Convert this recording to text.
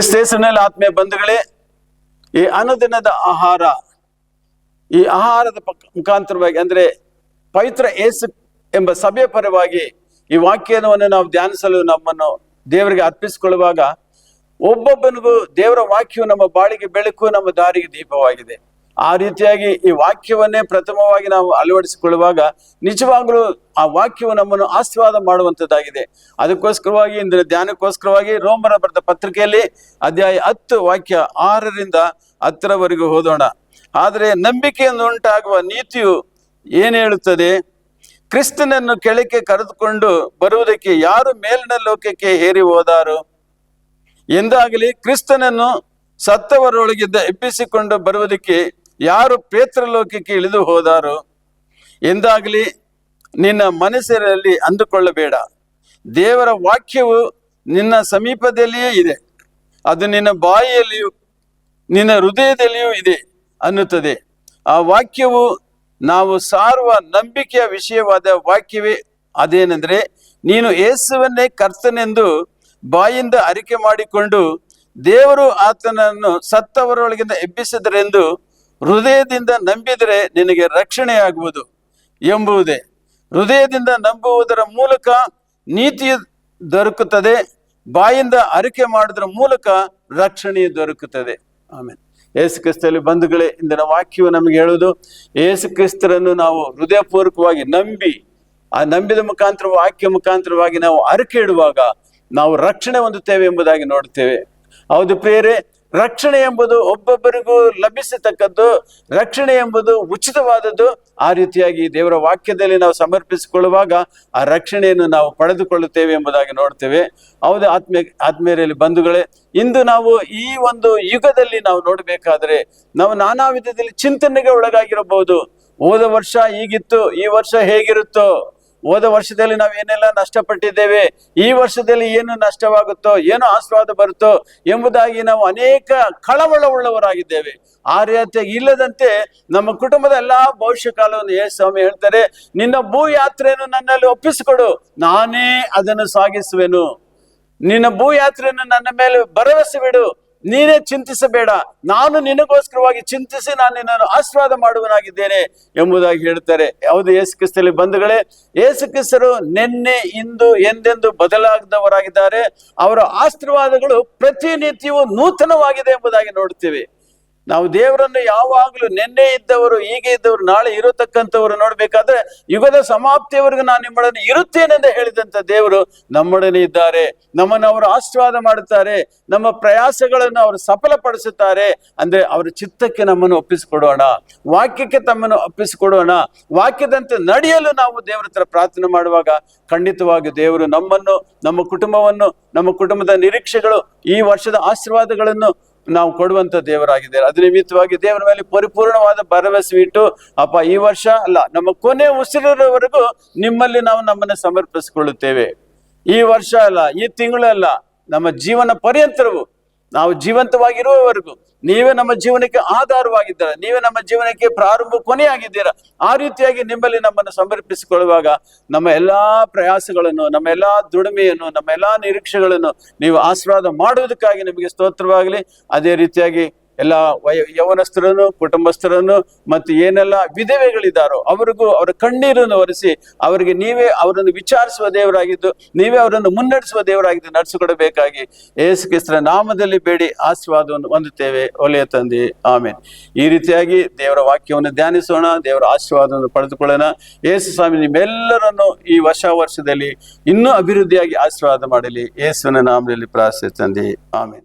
ಕ್ರಿಸ್ತೇಸುವಿನಲ್ಲಿ ಆತ್ಮೀಯ ಬಂಧುಗಳೇ, ಈ ಅನುದಿನದ ಆಹಾರ, ಈ ಆಹಾರದ ಮುಖಾಂತರವಾಗಿ ಅಂದ್ರೆ ಪವಿತ್ರ ಯೇಸು ಎಂಬ ಸಭೆಯ ಪರವಾಗಿ ಈ ವಾಕ್ಯವನ್ನು ನಾವು ಧ್ಯಾನಿಸಲು ನಮ್ಮನ್ನು ದೇವರಿಗೆ ಅರ್ಪಿಸಿಕೊಳ್ಳುವಾಗ ಒಬ್ಬೊಬ್ಬನಿಗೂ ದೇವರ ವಾಕ್ಯವು ನಮ್ಮ ಬಾಳಿಗೆ ಬೆಳಕು, ನಮ್ಮ ದಾರಿಗೆ ದೀಪವಾಗಿದೆ. ಆ ರೀತಿಯಾಗಿ ಈ ವಾಕ್ಯವನ್ನೇ ಪ್ರಥಮವಾಗಿ ನಾವು ಅಳವಡಿಸಿಕೊಳ್ಳುವಾಗ ನಿಜವಾಗ್ಲೂ ಆ ವಾಕ್ಯವು ನಮ್ಮನ್ನು ಆಶೀರ್ವಾದ ಮಾಡುವಂಥದ್ದಾಗಿದೆ. ಅದಕ್ಕೋಸ್ಕರವಾಗಿ ಇಂದಿನ ಧ್ಯಾನಕ್ಕೋಸ್ಕರವಾಗಿ ರೋಮರ ಬರೆದ ಪತ್ರಿಕೆಯಲ್ಲಿ ಅಧ್ಯಾಯ 10 ವಾಕ್ಯ 6ರಿಂದ 10ರವರೆಗೂ ಓದೋಣ. ಆದರೆ ನಂಬಿಕೆಯಿಂದ ಉಂಟಾಗುವ ನೀತಿಯು ಏನು ಹೇಳುತ್ತದೆ? ಕ್ರಿಸ್ತನನ್ನು ಕೆಳಕ್ಕೆ ಕರೆದುಕೊಂಡು ಬರುವುದಕ್ಕೆ ಯಾರು ಮೇಲಿನ ಲೋಕಕ್ಕೆ ಏರಿ ಹೋದಾರು ಎಂದಾಗಲಿ, ಕ್ರಿಸ್ತನನ್ನು ಸತ್ತವರೊಳಗಿದ್ದ ಎಬ್ಬಿಸಿಕೊಂಡು ಬರುವುದಕ್ಕೆ ಯಾರು ಪೇತ್ರ ಲೋಕಕ್ಕೆ ಇಳಿದು ಹೋದಾರು ಎಂದಾಗಲಿ ನಿನ್ನ ಮನಸ್ಸಿನಲ್ಲಿ ಅಂದುಕೊಳ್ಳಬೇಡ. ದೇವರ ವಾಕ್ಯವು ನಿನ್ನ ಸಮೀಪದಲ್ಲಿಯೇ ಇದೆ, ಅದು ನಿನ್ನ ಬಾಯಿಯಲ್ಲಿಯೂ ನಿನ್ನ ಹೃದಯದಲ್ಲಿಯೂ ಇದೆ ಅನ್ನುತ್ತದೆ. ಆ ವಾಕ್ಯವು ನಾವು ಸಾರುವ ನಂಬಿಕೆಯ ವಿಷಯವಾದ ವಾಕ್ಯವೇ. ಅದೇನೆಂದರೆ, ನೀನು ಯೇಸುವನ್ನೇ ಕರ್ತನೆಂದು ಬಾಯಿಂದ ಅರಿಕೆ ಮಾಡಿಕೊಂಡು ದೇವರು ಆತನನ್ನು ಸತ್ತವರೊಳಗಿಂದ ಎಬ್ಬಿಸಿದರೆಂದು ಹೃದಯದಿಂದ ನಂಬಿದರೆ ನಿನಗೆ ರಕ್ಷಣೆಯಾಗುವುದು ಎಂಬುದೇ. ಹೃದಯದಿಂದ ನಂಬುವುದರ ಮೂಲಕ ನೀತಿ ದೊರಕುತ್ತದೆ, ಬಾಯಿಂದ ಅರಿಕೆ ಮಾಡುವುದರ ಮೂಲಕ ರಕ್ಷಣೆ ದೊರಕುತ್ತದೆ. ಆಮೇಲೆ ಯೇಸು ಕ್ರಿಸ್ತರಲ್ಲಿ ಬಂಧುಗಳೇ, ಇಂದಿನ ವಾಕ್ಯವು ನಮಗೆ ಹೇಳುವುದು, ಯೇಸು ಕ್ರಿಸ್ತರನ್ನು ನಾವು ಹೃದಯಪೂರ್ವಕವಾಗಿ ನಂಬಿ ಆ ನಂಬಿದ ಮುಖಾಂತರ ವಾಕ್ಯ ಮುಖಾಂತರವಾಗಿ ನಾವು ಅರಿಕೆ ಇಡುವಾಗ ನಾವು ರಕ್ಷಣೆ ಹೊಂದುತ್ತೇವೆ ಎಂಬುದಾಗಿ ನೋಡುತ್ತೇವೆ. ಹೌದು ಪ್ರಿಯರೇ, ರಕ್ಷಣೆ ಎಂಬುದು ಒಬ್ಬೊಬ್ಬರಿಗೂ ಲಭಿಸತಕ್ಕದ್ದು, ರಕ್ಷಣೆ ಎಂಬುದು ಉಚಿತವಾದದ್ದು. ಆ ರೀತಿಯಾಗಿ ದೇವರ ವಾಕ್ಯದಲ್ಲಿ ನಾವು ಸಮರ್ಪಿಸಿಕೊಳ್ಳುವಾಗ ಆ ರಕ್ಷಣೆಯನ್ನು ನಾವು ಪಡೆದುಕೊಳ್ಳುತ್ತೇವೆ ಎಂಬುದಾಗಿ ನೋಡ್ತೇವೆ. ಹೌದು ಆತ್ಮೀಯರಲ್ಲಿ ಬಂಧುಗಳೇ, ಇಂದು ನಾವು ಈ ಒಂದು ಯುಗದಲ್ಲಿ ನಾವು ನೋಡಬೇಕಾದ್ರೆ ನಾವು ನಾನಾ ವಿಧದಲ್ಲಿ ಚಿಂತನೆಗೆ ಒಳಗಾಗಿರಬಹುದು. ಹೋದ ವರ್ಷ ಹೀಗಿತ್ತು, ಈ ವರ್ಷ ಹೇಗಿರುತ್ತೋ, ಹೋದ ವರ್ಷದಲ್ಲಿ ನಾವು ಏನೆಲ್ಲ ನಷ್ಟಪಟ್ಟಿದ್ದೇವೆ, ಈ ವರ್ಷದಲ್ಲಿ ಏನು ನಷ್ಟವಾಗುತ್ತೋ, ಏನು ಆಶೀರ್ವಾದ ಬರುತ್ತೋ ಎಂಬುದಾಗಿ ನಾವು ಅನೇಕ ಕಳವಳವುಳ್ಳವರಾಗಿದ್ದೇವೆ. ಆ ರೀತಿಯಾಗಿ ಇಲ್ಲದಂತೆ ನಮ್ಮ ಕುಟುಂಬದ ಎಲ್ಲಾ ಭವಿಷ್ಯ ಕಾಲವನ್ನು ಯೇಸು ಸ್ವಾಮಿ ಹೇಳ್ತಾರೆ, ನಿನ್ನ ಭೂ ಯಾತ್ರೆಯನ್ನು ನನ್ನಲ್ಲಿ ಒಪ್ಪಿಸಿಕೊಡು, ನಾನೇ ಅದನ್ನು ಸಾಗಿಸುವೆನು. ನಿನ್ನ ಭೂ ಯಾತ್ರೆಯನ್ನು ನನ್ನ ಮೇಲೆ ಭರವಸೆ ಬಿಡು, ನೀನೇ ಚಿಂತಿಸಬೇಡ, ನಾನು ನಿನಗೋಸ್ಕರವಾಗಿ ಚಿಂತಿಸಿ ನಾನು ನಿನ್ನನ್ನು ಆಶೀರ್ವಾದ ಮಾಡುವನಾಗಿದ್ದೇನೆ ಎಂಬುದಾಗಿ ಹೇಳ್ತಾರೆ. ಹೌದು ಯೇಸು ಕ್ರಿಸ್ತರಲ್ಲಿ ಬಂಧುಗಳೇ, ಯೇಸು ಕ್ರಿಸ್ತರು ನಿನ್ನೆ ಇಂದು ಎಂದೆಂದು ಬದಲಾಗದವರಾಗಿದ್ದಾರೆ. ಅವರ ಆಶೀರ್ವಾದಗಳು ಪ್ರತಿನಿತ್ಯವೂ ನೂತನವಾಗಿದೆ ಎಂಬುದಾಗಿ ನೋಡ್ತೀವಿ. ನಾವು ದೇವರನ್ನು ಯಾವಾಗಲೂ ನಿನ್ನೆ ಇದ್ದವರು, ಹೀಗೆ ಇದ್ದವರು, ನಾಳೆ ಇರತಕ್ಕಂಥವರು ನೋಡ್ಬೇಕಾದ್ರೆ ಯುಗದ ಸಮಾಪ್ತಿಯವರೆಗೂ ನಾನು ನಿಮ್ಮೊಡನೆ ಇರುತ್ತೇನೆಂದು ಹೇಳಿದಂತ ದೇವರು ನಮ್ಮೊಡನೆ ಇದ್ದಾರೆ. ನಮ್ಮನ್ನು ಅವರು ಆಶೀರ್ವಾದ ಮಾಡುತ್ತಾರೆ, ನಮ್ಮ ಪ್ರಯಾಸಗಳನ್ನು ಅವರು ಸಫಲಪಡಿಸುತ್ತಾರೆ. ಅಂದ್ರೆ ಅವರ ಚಿತ್ತಕ್ಕೆ ನಮ್ಮನ್ನು ಒಪ್ಪಿಸಿಕೊಡೋಣ, ವಾಕ್ಯಕ್ಕೆ ತಮ್ಮನ್ನು ಒಪ್ಪಿಸಿಕೊಡೋಣ. ವಾಕ್ಯದಂತೆ ನಡೆಯಲು ನಾವು ದೇವರ ಹತ್ರ ಪ್ರಾರ್ಥನೆ ಮಾಡುವಾಗ ಖಂಡಿತವಾಗಿ ದೇವರು ನಮ್ಮನ್ನು, ನಮ್ಮ ಕುಟುಂಬವನ್ನು, ನಮ್ಮ ಕುಟುಂಬದ ನಿರೀಕ್ಷೆಗಳು, ಈ ವರ್ಷದ ಆಶೀರ್ವಾದಗಳನ್ನು ನಾವು ಕೊಡುವಂತ ದೇವರಾಗಿದ್ದಾರೆ. ಅದ್ರ ನಿಮಿತ್ತವಾಗಿ ದೇವರ ಮೇಲೆ ಪರಿಪೂರ್ಣವಾದ ಭರವಸೆ ಇಟ್ಟು, ಅಪ್ಪ ಈ ವರ್ಷ ಅಲ್ಲ, ನಮ್ಮ ಕೊನೆ ಉಸಿರಿನವರೆಗೂ ನಿಮ್ಮಲ್ಲಿ ನಾವು ನಮ್ಮನ್ನು ಸಮರ್ಪಿಸಿಕೊಳ್ಳುತ್ತೇವೆ. ಈ ವರ್ಷ ಅಲ್ಲ, ಈ ತಿಂಗಳಲ್ಲ, ನಮ್ಮ ಜೀವನ ಪರ್ಯಂತರವು ನಾವು ಜೀವಂತವಾಗಿರುವವರೆಗೂ ನೀವೇ ನಮ್ಮ ಜೀವನಕ್ಕೆ ಆಧಾರವಾಗಿದ್ದೀರ, ನೀವೇ ನಮ್ಮ ಜೀವನಕ್ಕೆ ಪ್ರಾರಂಭ ಕೊನೆಯಾಗಿದ್ದೀರಾ. ಆ ರೀತಿಯಾಗಿ ನಿಮ್ಮಲ್ಲಿ ನಮ್ಮನ್ನು ಸಮರ್ಪಿಸಿಕೊಳ್ಳುವಾಗ ನಮ್ಮ ಎಲ್ಲಾ ಪ್ರಯಾಸಗಳನ್ನು, ನಮ್ಮ ಎಲ್ಲಾ ದುಡಿಮೆಯನ್ನು, ನಮ್ಮ ಎಲ್ಲಾ ನಿರೀಕ್ಷೆಗಳನ್ನು ನೀವು ಆಶೀರ್ವಾದ ಮಾಡುವುದಕ್ಕಾಗಿ ನಿಮಗೆ ಸ್ತೋತ್ರವಾಗಲಿ. ಅದೇ ರೀತಿಯಾಗಿ ಎಲ್ಲ ಯೌವನಸ್ಥರನ್ನು, ಕುಟುಂಬಸ್ಥರನ್ನು ಮತ್ತು ಏನೆಲ್ಲ ವಿಧವೆಗಳಿದ್ದಾರೋ ಅವರಿಗೂ ಅವರ ಕಣ್ಣೀರನ್ನು ಒರೆಸಿ ಅವರಿಗೆ ನೀವೇ ಅವರನ್ನು ವಿಚಾರಿಸುವ ದೇವರಾಗಿದ್ದು, ನೀವೇ ಅವರನ್ನು ಮುನ್ನಡೆಸುವ ದೇವರಾಗಿದ್ದು ನಡೆಸಿಕೊಡಬೇಕಾಗಿ ಯೇಸು ಕ್ರಿಸ್ತನ ನಾಮದಲ್ಲಿ ಬೇಡಿ ಆಶೀರ್ವಾದವನ್ನು ಹೊಂದುತ್ತೇವೆ. ಒಳ್ಳೆಯ ತಂದೆ, ಆಮೇನ್. ಈ ರೀತಿಯಾಗಿ ದೇವರ ವಾಕ್ಯವನ್ನು ಧ್ಯಾನಿಸೋಣ, ದೇವರ ಆಶೀರ್ವಾದವನ್ನು ಪಡೆದುಕೊಳ್ಳೋಣ. ಯೇಸು ಸ್ವಾಮಿ ನಿಮ್ಮೆಲ್ಲರನ್ನು ಈ ವರ್ಷದಲ್ಲಿ ಇನ್ನೂ ಅಭಿವೃದ್ಧಿಯಾಗಿ ಆಶೀರ್ವಾದ ಮಾಡಲಿ. ಯೇಸುವಿನ ನಾಮದಲ್ಲಿ ಪ್ರಾರ್ಥಿಸುತ್ತೇನೆ, ಆಮೇನ್.